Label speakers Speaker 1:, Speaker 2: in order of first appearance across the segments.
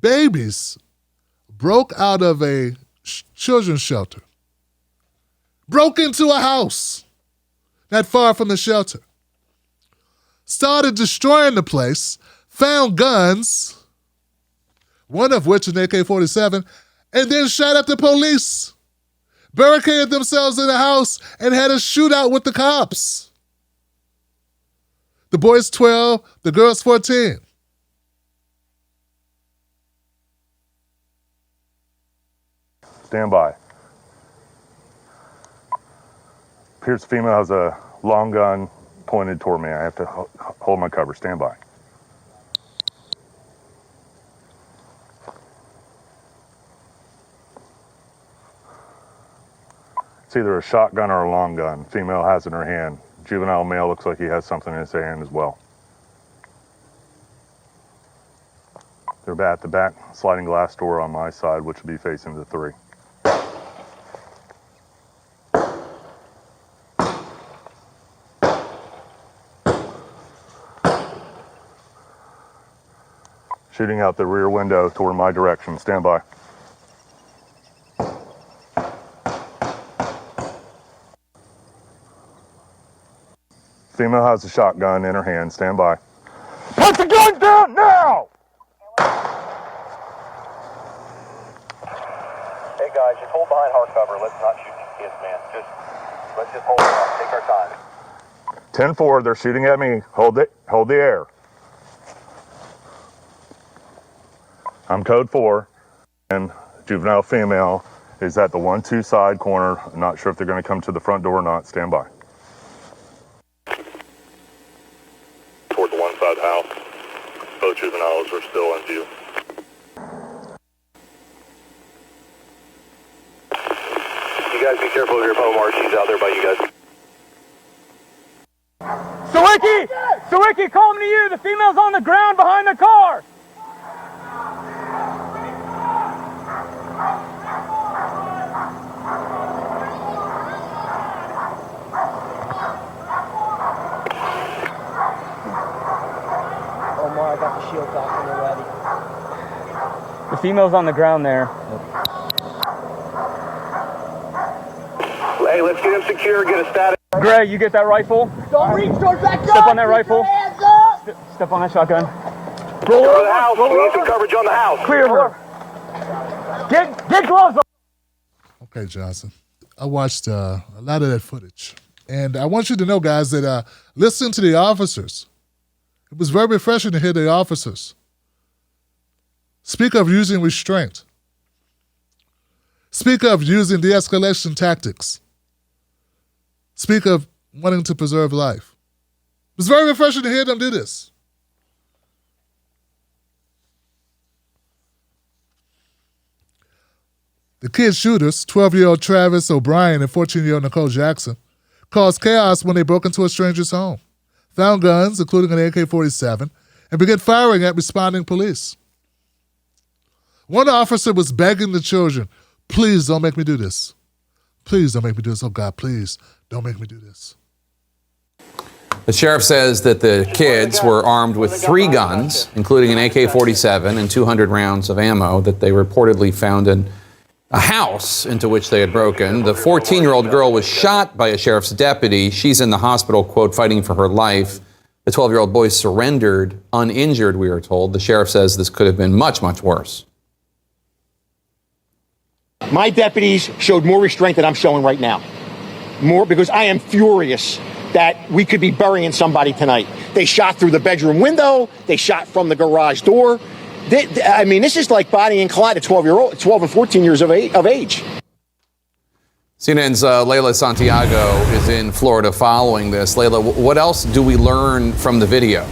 Speaker 1: babies broke out of a children's shelter, broke into a house not far from the shelter, started destroying the place, found guns, one of which an AK-47, and then shot at the police, barricaded themselves in the house, and had a shootout with the cops. The boy's 12, the girl's 14.
Speaker 2: Stand by. Appears the female has a long gun pointed toward me. I have to hold my cover. Stand by. It's either a shotgun or a long gun. Female has it in her hand. Juvenile male looks like he has something in his hand as well. They're at the back sliding glass door on my side, which will be facing the 3. Shooting out the rear window toward my direction. Stand by. Female has a shotgun in her hand. Stand by. Put the gun down now!
Speaker 3: Hey guys, just hold behind hard cover. Let's not shoot these kids, man. Let's just hold on. Take our time.
Speaker 2: 10-4, they're shooting at me. Hold the air. I'm code 4, and juvenile female is at the 1-2 side corner. I'm not sure if they're going to come to the front door or not. Stand by. Toward the one side house. Both juveniles are still in view.
Speaker 3: You guys be careful of your phone marks. She's out there by you guys.
Speaker 4: Sawicki, calling to you. The female's on the ground behind the car.
Speaker 5: I got the shield back when they're ready.
Speaker 4: The female's on the ground there.
Speaker 3: Hey, let's get him secure, get a status.
Speaker 4: Gray, you get that rifle?
Speaker 5: Don't reach towards that gun!
Speaker 4: Step on that rifle.
Speaker 5: Hands up!
Speaker 4: Step on that shotgun.
Speaker 3: Roll over the house. We need some coverage on the house.
Speaker 4: Clear her. Get gloves on.
Speaker 1: Okay, Johnson. I watched a lot of that footage. And I want you to know, guys, that listen to the officers. It was very refreshing to hear the officers speak of using restraint, speak of using de-escalation tactics, speak of wanting to preserve life. It was very refreshing to hear them do this. The kid shooters, 12-year-old Travis O'Brien and 14-year-old Nicole Jackson, caused chaos when they broke into a stranger's home, found guns, including an AK-47, and began firing at responding police. One officer was begging the children, please don't make me do this. Please don't make me do this. Oh, God, please don't make me do this.
Speaker 6: The sheriff says that the kids were armed with 3 guns, including an AK-47 and 200 rounds of ammo that they reportedly found in a house into which they had broken. The 14-year-old girl was shot by a sheriff's deputy. She's in the hospital, quote, fighting for her life. The 12-year-old boy surrendered, uninjured, we are told. The sheriff says this could have been much, much worse.
Speaker 7: My deputies showed more restraint than I'm showing right now. More because I am furious that we could be burying somebody tonight. They shot through the bedroom window. They shot from the garage door. I mean, this is like bodying Clyde at 12 and 14 years of age.
Speaker 6: CNN's Layla Santiago is in Florida following this. Layla, what else do we learn from the video?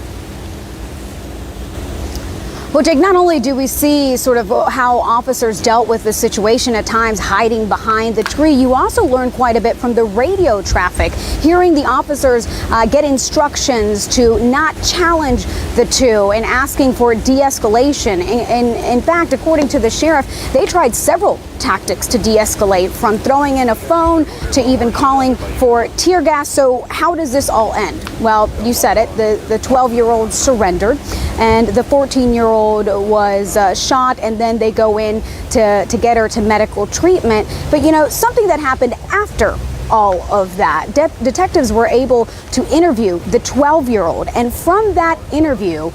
Speaker 8: Well, Jake, not only do we see sort of how officers dealt with the situation at times hiding behind the tree, you also learn quite a bit from the radio traffic, hearing the officers get instructions to not challenge the two and asking for de-escalation. In fact, according to the sheriff, they tried several tactics to de-escalate, from throwing in a phone to even calling for tear gas. So how does this all end? Well, you said it, the 12-year-old surrendered. and the 14-year-old was shot, and then they go in to get her to medical treatment. But you know, something that happened after all of that, detectives were able to interview the 12-year-old, and from that interview,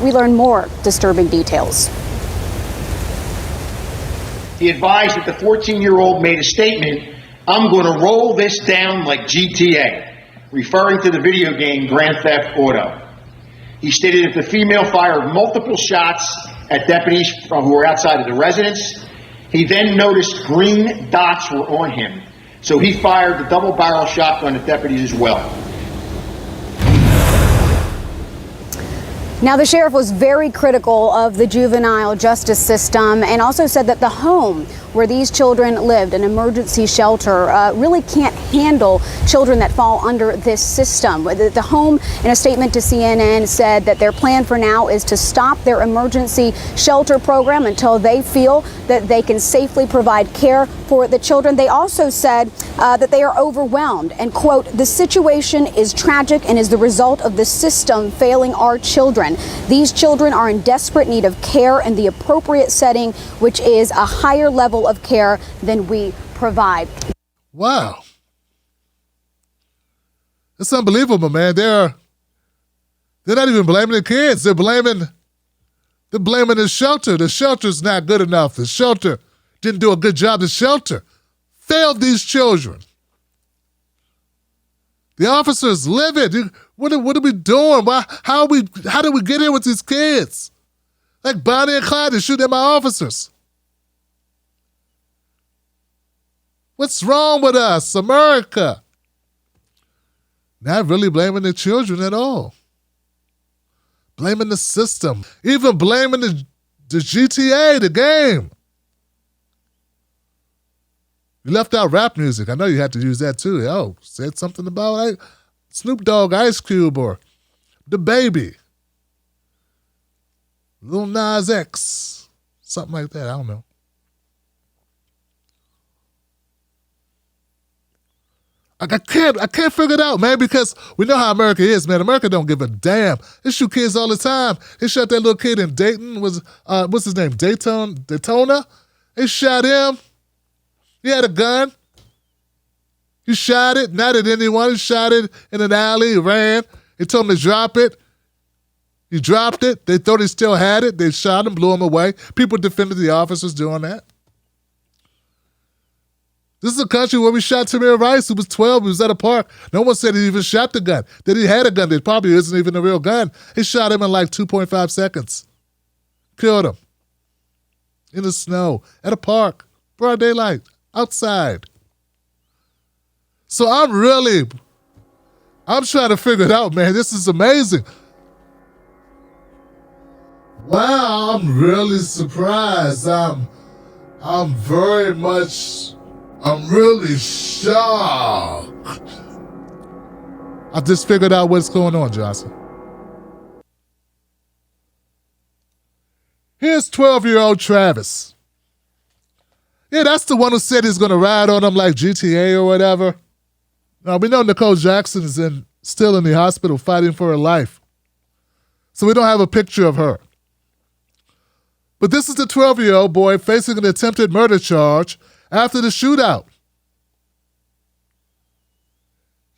Speaker 8: we learn more disturbing details.
Speaker 7: He advised that the 14-year-old made a statement, "I'm going to roll this down like GTA," referring to the video game Grand Theft Auto. He stated that the female fired multiple shots at deputies who were outside of the residence. He then noticed green dots were on him, so he fired the double-barrel shotgun at deputies as well.
Speaker 8: Now, the sheriff was very critical of the juvenile justice system and also said that the home where these children lived, an emergency shelter, really can't handle children that fall under this system. The home, in a statement to CNN, said that their plan for now is to stop their emergency shelter program until they feel that they can safely provide care for the children. They also said that they are overwhelmed and, quote, "The situation is tragic and is the result of the system failing our children. These children are in desperate need of care and the appropriate setting, which is a higher level of care than we provide."
Speaker 1: Wow. It's unbelievable, man. They're not even blaming the kids. They're blaming the shelter. The shelter's not good enough. The shelter didn't do a good job. The shelter failed these children. The officers livid. What are we doing? How did we get in with these kids? Like Bonnie and Clyde and shooting at my officers. What's wrong with us, America? Not really blaming the children at all. Blaming the system. Even blaming the GTA, the game. You left out rap music. I know you had to use that too. Oh, said something about Snoop Dogg, Ice Cube, or The Baby. Lil Nas X. Something like that. I don't know. I can't figure it out, man, because we know how America is, man. America don't give a damn. They shoot kids all the time. They shot that little kid in Dayton. What's his name? Daytona? They shot him. He had a gun. He shot it, not at anyone. He shot it in an alley. He ran. They told him to drop it. He dropped it. They thought he still had it. They shot him, blew him away. People defended the officers doing that. This is a country where we shot Tamir Rice, who was 12. He was at a park. No one said he even shot the gun. That he had a gun that probably isn't even a real gun. He shot him in like 2.5 seconds. Killed him. In the snow. At a park. Broad daylight. Outside. So I'm trying to figure it out, man. This is amazing. Wow, I'm really surprised. I'm really shocked. I just figured out what's going on, Johnson. Here's 12-year-old Travis. Yeah, that's the one who said he's going to ride on him like GTA or whatever. Now, we know Nicole Jackson is still in the hospital fighting for her life. So we don't have a picture of her. But this is the 12-year-old boy facing an attempted murder charge after the shootout.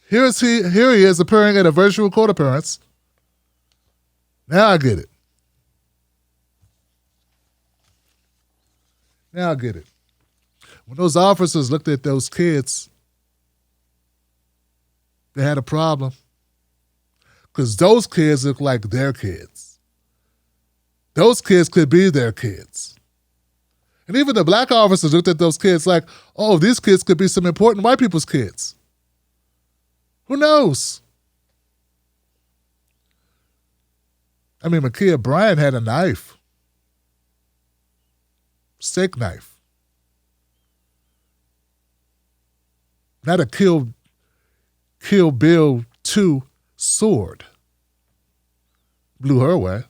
Speaker 1: Here he is appearing at a virtual court appearance. Now I get it. When those officers looked at those kids, they had a problem. Because those kids look like their kids. Those kids could be their kids. And even the black officers looked at those kids like, oh, these kids could be some important white people's kids. Who knows? I mean, Ma'Khia Bryant had a knife. Steak knife. Not a Kill Bill 2 sword. Blew her away.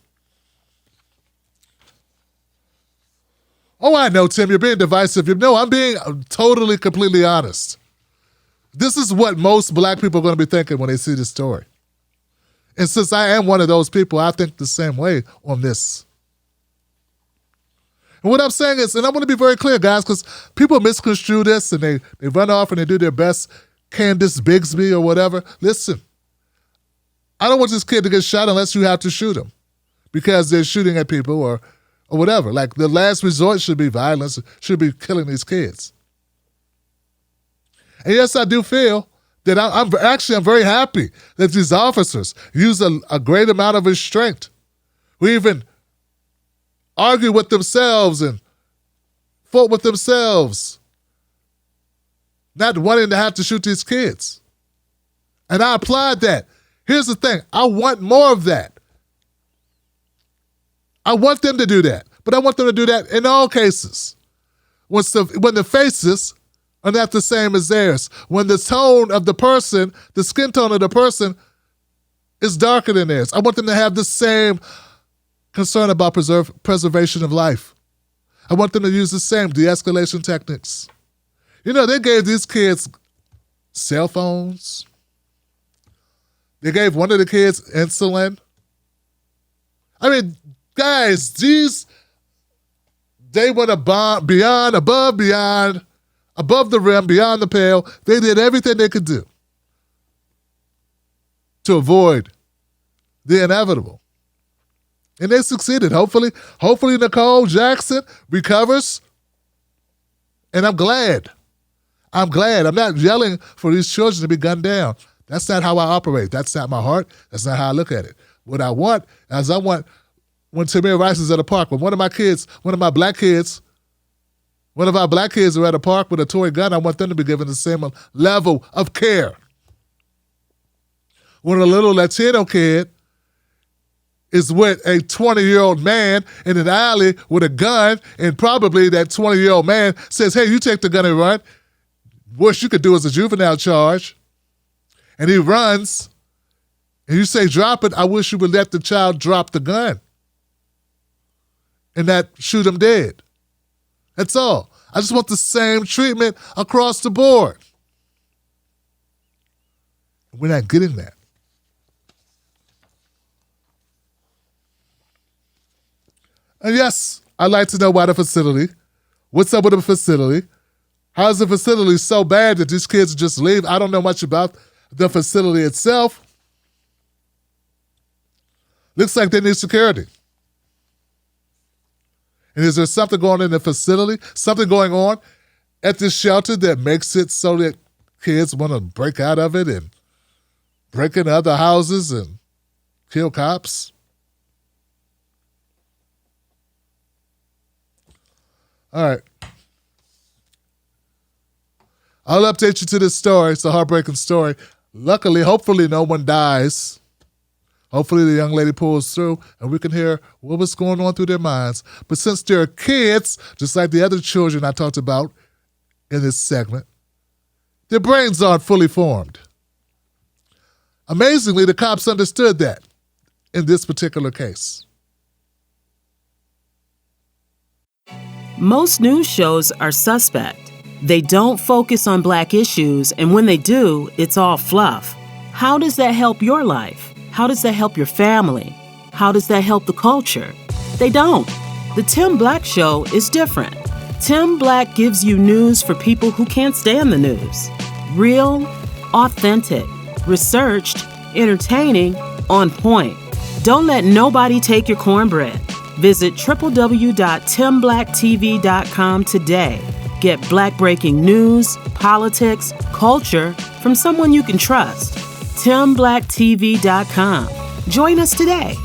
Speaker 1: Oh, I know, Tim, you're being divisive. No, I'm being totally, completely honest. This is what most black people are going to be thinking when they see this story. And since I am one of those people, I think the same way on this. And what I'm saying is, and I want to be very clear, guys, because people misconstrue this and they run off and they do their best Candace Bigsby or whatever. Listen, I don't want this kid to get shot unless you have to shoot him because they're shooting at people or whatever. Like, the last resort should be violence, should be killing these kids. And yes, I do feel that I'm very happy that these officers use a great amount of restraint. We even argue with themselves and fought with themselves, not wanting to have to shoot these kids. And I applaud that. Here's the thing. I want more of that. I want them to do that. But I want them to do that in all cases. When the faces are not the same as theirs. When the tone of the person, the skin tone of the person is darker than theirs. I want them to have the same concern about preservation of life. I want them to use the same de-escalation techniques. You know, they gave these kids cell phones. They gave one of the kids insulin. I mean, guys, they went above the rim, beyond the pale. They did everything they could do to avoid the inevitable. And they succeeded. Hopefully Nicole Jackson recovers. And I'm glad. I'm not yelling for these children to be gunned down. That's not how I operate. That's not my heart. That's not how I look at it. What I want is when Tamir Rice is at a park, when one of our black kids are at a park with a toy gun, I want them to be given the same level of care. When a little Latino kid is with a 20-year-old man in an alley with a gun, and probably that 20-year-old man says, hey, you take the gun and run. Worst you could do is a juvenile charge. And he runs, and you say, drop it. I wish you would let the child drop the gun and not shoot him dead. That's all. I just want the same treatment across the board. We're not getting that. And yes, I'd like to know why the facility. What's up with the facility? How is the facility so bad that these kids just leave? I don't know much about the facility itself. Looks like they need security. And is there something going on in the facility, something going on at this shelter that makes it so that kids want to break out of it and break into other houses and kill cops? All right. I'll update you to this story. It's a heartbreaking story. Luckily, hopefully no one dies. Hopefully the young lady pulls through and we can hear what was going on through their minds. But since they're kids, just like the other children I talked about in this segment, their brains aren't fully formed. Amazingly, the cops understood that in this particular case.
Speaker 9: Most news shows are suspect. They don't focus on black issues, and when they do, it's all fluff. How does that help your life? How does that help your family? How does that help the culture? They don't. The Tim Black Show is different. Tim Black gives you news for people who can't stand the news. Real, authentic, researched, entertaining, on point. Don't let nobody take your cornbread. Visit www.timblacktv.com today. Get black breaking news, politics, culture from someone you can trust. TimBlackTV.com. Join us today.